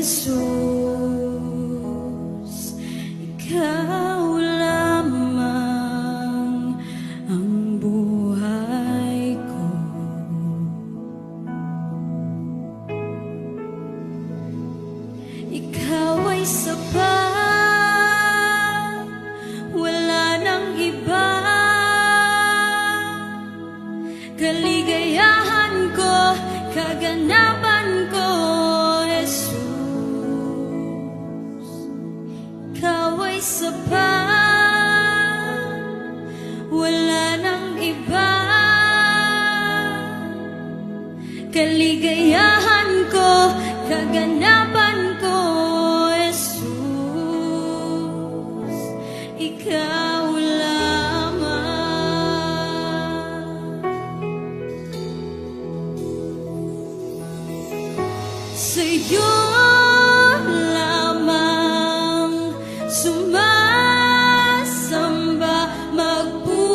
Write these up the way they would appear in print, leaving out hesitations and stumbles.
Jesus, ikaw lamang ang buhay ko. Ikaw ay sapat, wala nang iba. Kaligayahan ko, kaganapan ko, Jesus. Ikaw ay sapat, wala nang iba. Kaligayahan ko, kaganapan ko, Jesus. Ikaw sa'yo lamang sumasamba, magpupurit,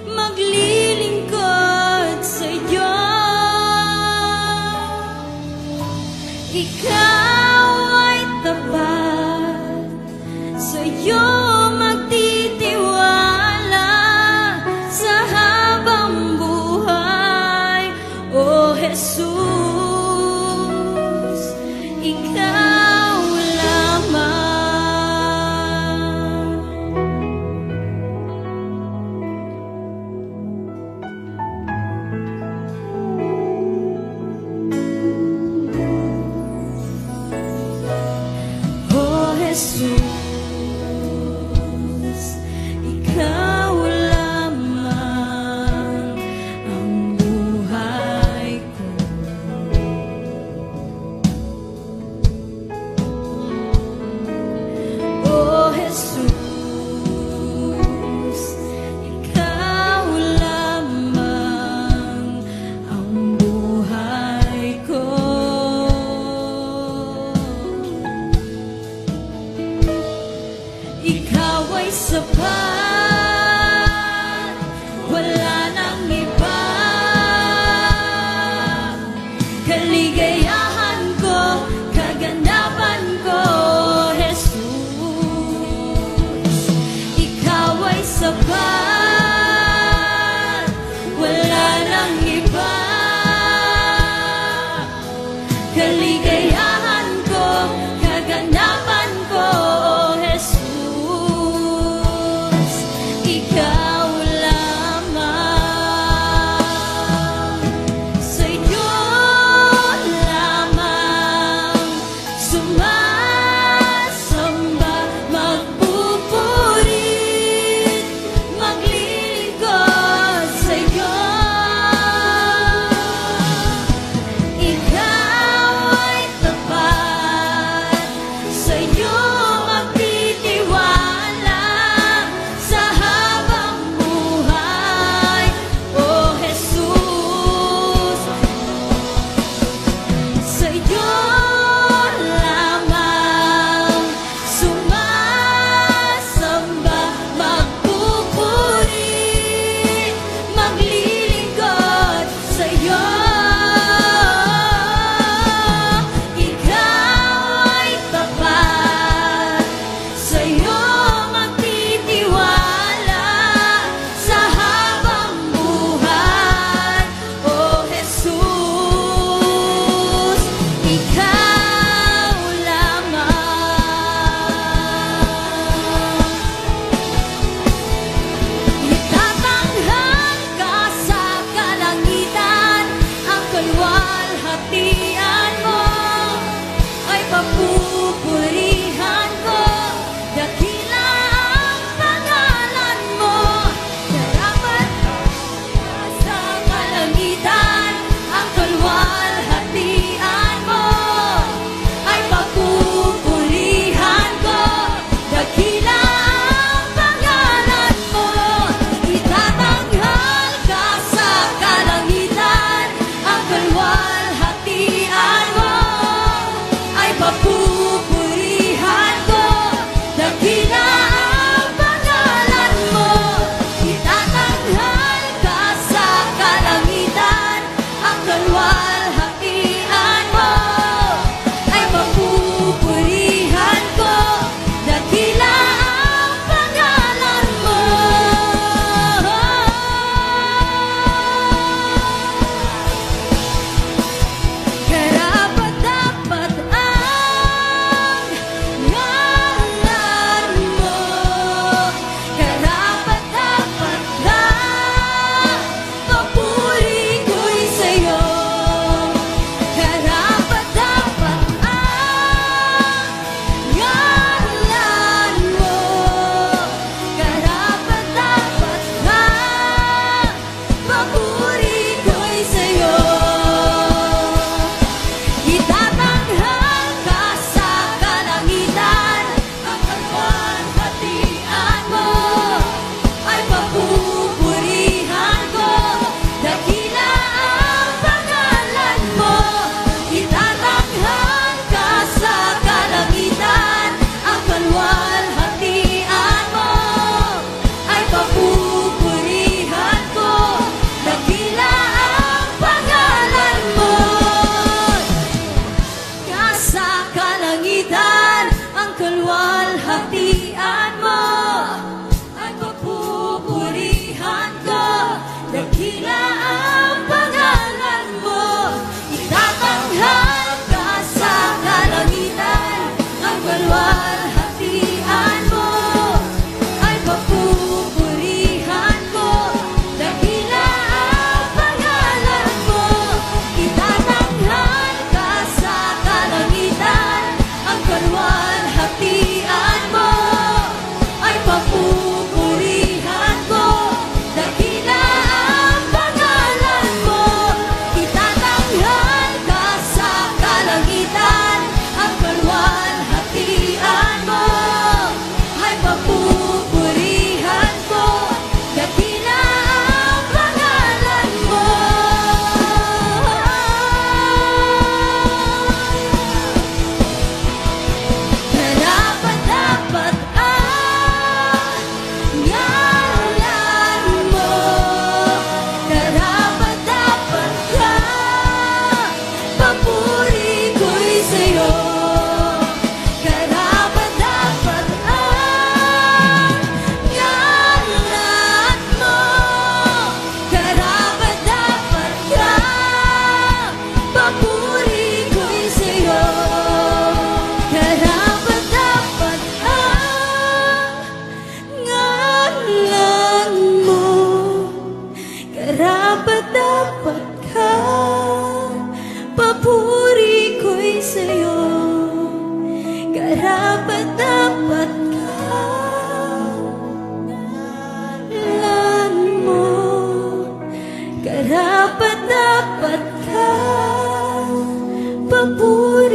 maglilingkod sa'yo. Ikaw ay tapat, sa'yo magtitiwala sa habang buhay, O Jesus. Ikaw lamang. O Jesus, ikaw lamang ang buhay ko. O Jesus, ikaw lamang ang buhay ko. Ikaw ay sapat, wala nang iba. Kaligayahan ko, kaganapan ko, Jesus. Ikaw ay sapat, wala nang iba. Kaligayahan ko, kaganapan ko, Jesus. Ikaw lamang. Sa'yo lamang sumasamba, magpupurit, maglilingkod sa'yo. Ikaw ay tapat, sa'yo magtitiwala sa habang buhay, O Jesus. Sa'yo lamang sumasamba, magpupurit, maglilingkod sa'yo. Ikaw ay tapat, sa'yo magtitiwala sa habang buhay, O Jesus. Ikaw lamang. Itatanghal ka sa kalangitan, ang kalwalhatian mo ay papupurihan ko. Dakila ang pangalan mo, karapat ka sa kalangitan, ang kalwalhatian mo ay papupurihan ko. Dakila ang pangalan mo, itatanghal ka sa kalangitan, ang kalwalhatian dapat ka, papuri ko'y sa'yo. Karapat dapat ka, lan mo. Karapat dapat ka, papuri